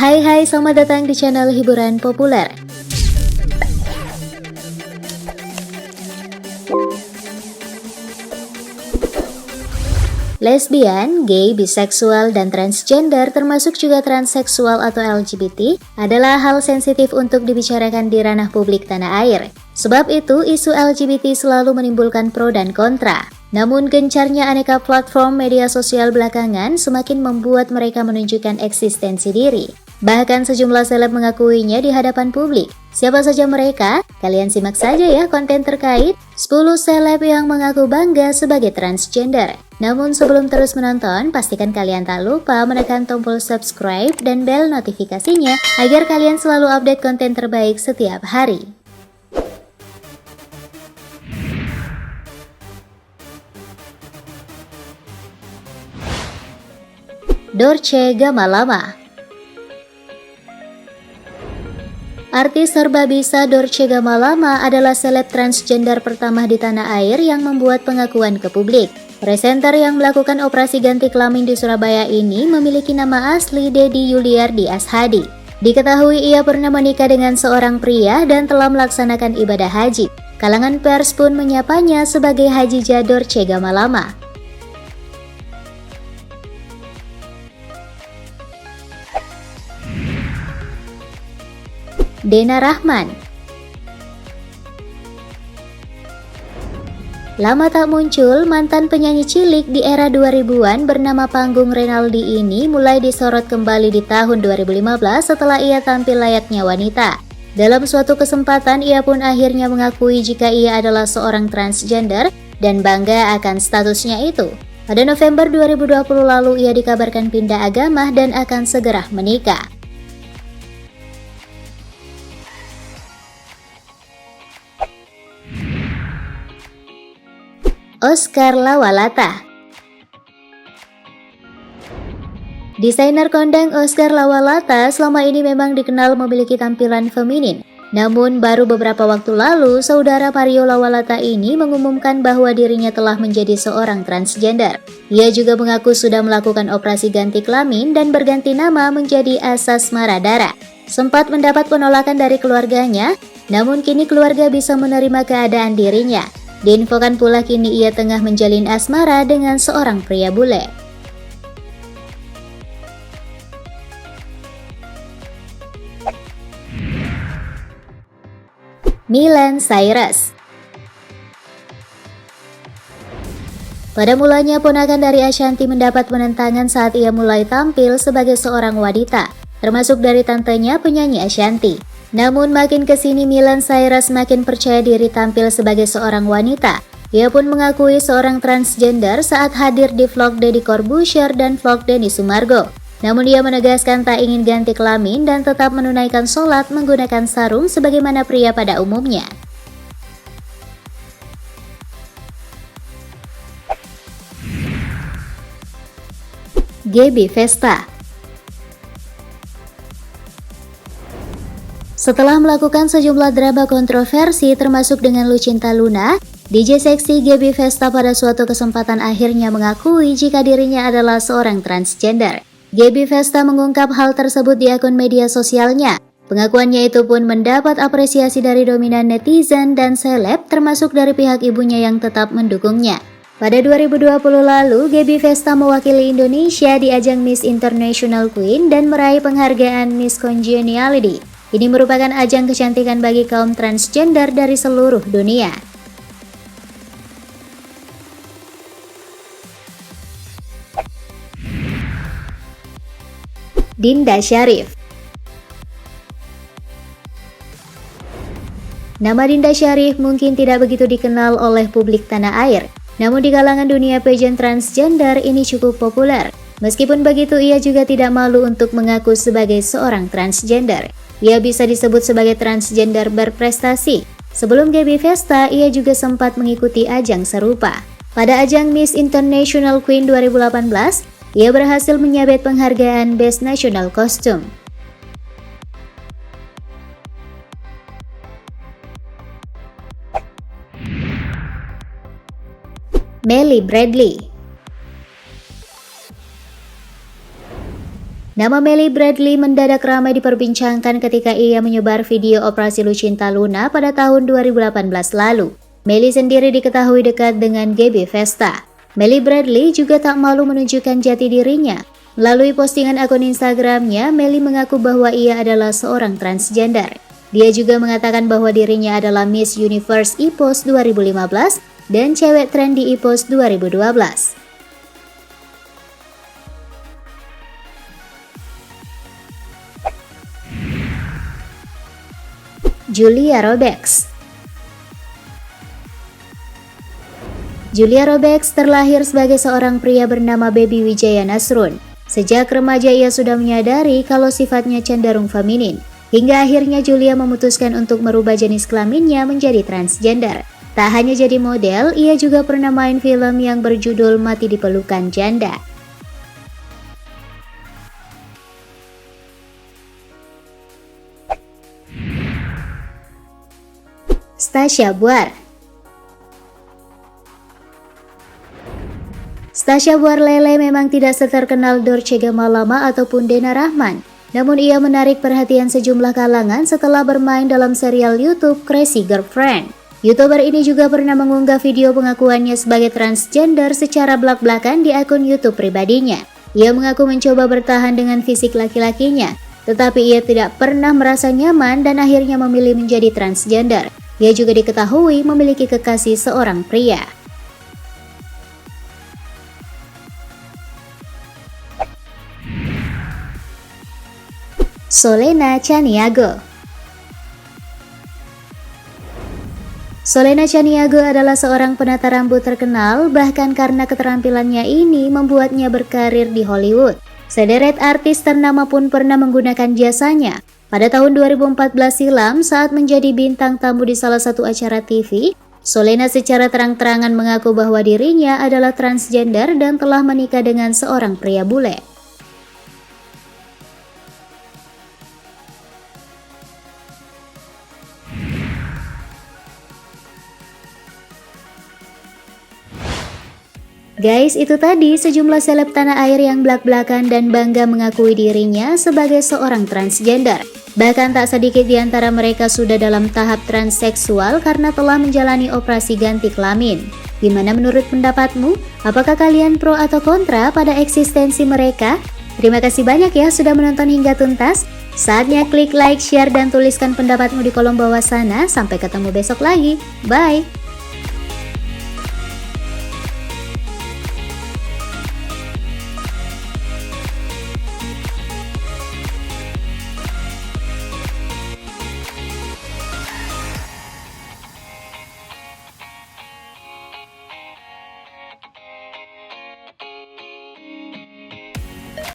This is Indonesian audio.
Hai, selamat datang di channel hiburan populer. Lesbian, gay, biseksual, dan transgender termasuk juga transseksual atau LGBT adalah hal sensitif untuk dibicarakan di ranah publik tanah air. Sebab itu, isu LGBT selalu menimbulkan pro dan kontra. Namun gencarnya aneka platform media sosial belakangan semakin membuat mereka menunjukkan eksistensi diri. Bahkan sejumlah seleb mengakuinya di hadapan publik. Siapa saja mereka? Kalian simak saja ya konten terkait 10 seleb yang mengaku bangga sebagai transgender. Namun sebelum terus menonton, pastikan kalian tak lupa menekan tombol subscribe dan bel notifikasinya agar kalian selalu update konten terbaik setiap hari. Dorce Gamalama. Artis serba bisa Dorce Gamalama adalah seleb transgender pertama di tanah air yang membuat pengakuan ke publik. Presenter yang melakukan operasi ganti kelamin di Surabaya ini memiliki nama asli Dedi Yuliardi Ashadi. Diketahui ia pernah menikah dengan seorang pria dan telah melaksanakan ibadah haji. Kalangan pers pun menyapanya sebagai Hajijah Dorce Gamalama. Dena Rahman. Lama tak muncul, mantan penyanyi cilik di era 2000-an bernama panggung Renaldi ini mulai disorot kembali di tahun 2015 setelah ia tampil layaknya wanita. Dalam suatu kesempatan, ia pun akhirnya mengakui jika ia adalah seorang transgender dan bangga akan statusnya itu. Pada November 2020 lalu, ia dikabarkan pindah agama dan akan segera menikah. Oscar Lawalata. Desainer kondang Oscar Lawalata selama ini memang dikenal memiliki tampilan feminin. Namun baru beberapa waktu lalu, saudara Mario Lawalata ini mengumumkan bahwa dirinya telah menjadi seorang transgender. Ia juga mengaku sudah melakukan operasi ganti kelamin dan berganti nama menjadi Asas Maradara. Sempat mendapat penolakan dari keluarganya, namun kini keluarga bisa menerima keadaan dirinya. Diinfokan pula kini ia tengah menjalin asmara dengan seorang pria bule. Miley Cyrus. Pada mulanya ponakan dari Ashanty mendapat penentangan saat ia mulai tampil sebagai seorang wanita, termasuk dari tantenya penyanyi Ashanty. Namun makin kesini Miley Cyrus makin percaya diri tampil sebagai seorang wanita. Ia pun mengakui seorang transgender saat hadir di vlog Deddy Corbuzier dan vlog Denny Sumargo. Namun ia menegaskan tak ingin ganti kelamin dan tetap menunaikan sholat menggunakan sarung sebagaimana pria pada umumnya. Gaby Vesta. Setelah melakukan sejumlah drama kontroversi termasuk dengan Lucinta Luna, DJ seksi Gaby Vesta pada suatu kesempatan akhirnya mengakui jika dirinya adalah seorang transgender. Gaby Vesta mengungkap hal tersebut di akun media sosialnya. Pengakuannya itu pun mendapat apresiasi dari dominan netizen dan seleb termasuk dari pihak ibunya yang tetap mendukungnya. Pada 2020 lalu, Gaby Vesta mewakili Indonesia di ajang Miss International Queen dan meraih penghargaan Miss Congeniality. Ini merupakan ajang kecantikan bagi kaum transgender dari seluruh dunia. Dinda Syarif. Nama Dinda Syarif mungkin tidak begitu dikenal oleh publik tanah air, namun di kalangan dunia pageant transgender ini cukup populer. Meskipun begitu, ia juga tidak malu untuk mengaku sebagai seorang transgender. Ia bisa disebut sebagai transgender berprestasi. Sebelum Gaby Vesta, ia juga sempat mengikuti ajang serupa. Pada ajang Miss International Queen 2018, ia berhasil menyabet penghargaan Best National Costume. Melly Bradley. Nama Melly Bradley mendadak ramai diperbincangkan ketika ia menyebar video operasi Lucinta Luna pada tahun 2018 lalu. Melly sendiri diketahui dekat dengan Gaby Vesta. Melly Bradley juga tak malu menunjukkan jati dirinya. Melalui postingan akun Instagramnya, Melly mengaku bahwa ia adalah seorang transgender. Dia juga mengatakan bahwa dirinya adalah Miss Universe IPOS 2015 dan cewek trendy IPOS 2012. Julia Roberts. Julia Roberts terlahir sebagai seorang pria bernama Baby Wijaya Nasrun. Sejak remaja ia sudah menyadari kalau sifatnya cenderung feminin. Hingga akhirnya Julia memutuskan untuk merubah jenis kelaminnya menjadi transgender. Tak hanya jadi model, ia juga pernah main film yang berjudul Mati di Pelukan Janda. Stasya Buar. Stasya Buar Lele memang tidak seterkenal Dorce Gamalama ataupun Dena Rahman. Namun ia menarik perhatian sejumlah kalangan setelah bermain dalam serial YouTube Crazy Girlfriend. YouTuber ini juga pernah mengunggah video pengakuannya sebagai transgender secara belak-belakan di akun YouTube pribadinya. Ia mengaku mencoba bertahan dengan fisik laki-lakinya, tetapi ia tidak pernah merasa nyaman dan akhirnya memilih menjadi transgender. Ia juga diketahui memiliki kekasih seorang pria. Solena Chaniago. Solena Chaniago adalah seorang penata rambut terkenal, bahkan karena keterampilannya ini membuatnya berkarir di Hollywood. Sederet artis ternama pun pernah menggunakan jasanya. Pada tahun 2014 silam, saat menjadi bintang tamu di salah satu acara TV, Solena secara terang-terangan mengaku bahwa dirinya adalah transgender dan telah menikah dengan seorang pria bule. Guys, itu tadi sejumlah seleb tanah air yang belak-belakan dan bangga mengakui dirinya sebagai seorang transgender. Bahkan tak sedikit di antara mereka sudah dalam tahap transseksual karena telah menjalani operasi ganti kelamin. Gimana menurut pendapatmu? Apakah kalian pro atau kontra pada eksistensi mereka? Terima kasih banyak ya sudah menonton hingga tuntas. Saatnya klik like, share, dan tuliskan pendapatmu di kolom bawah sana. Sampai ketemu besok lagi. Bye!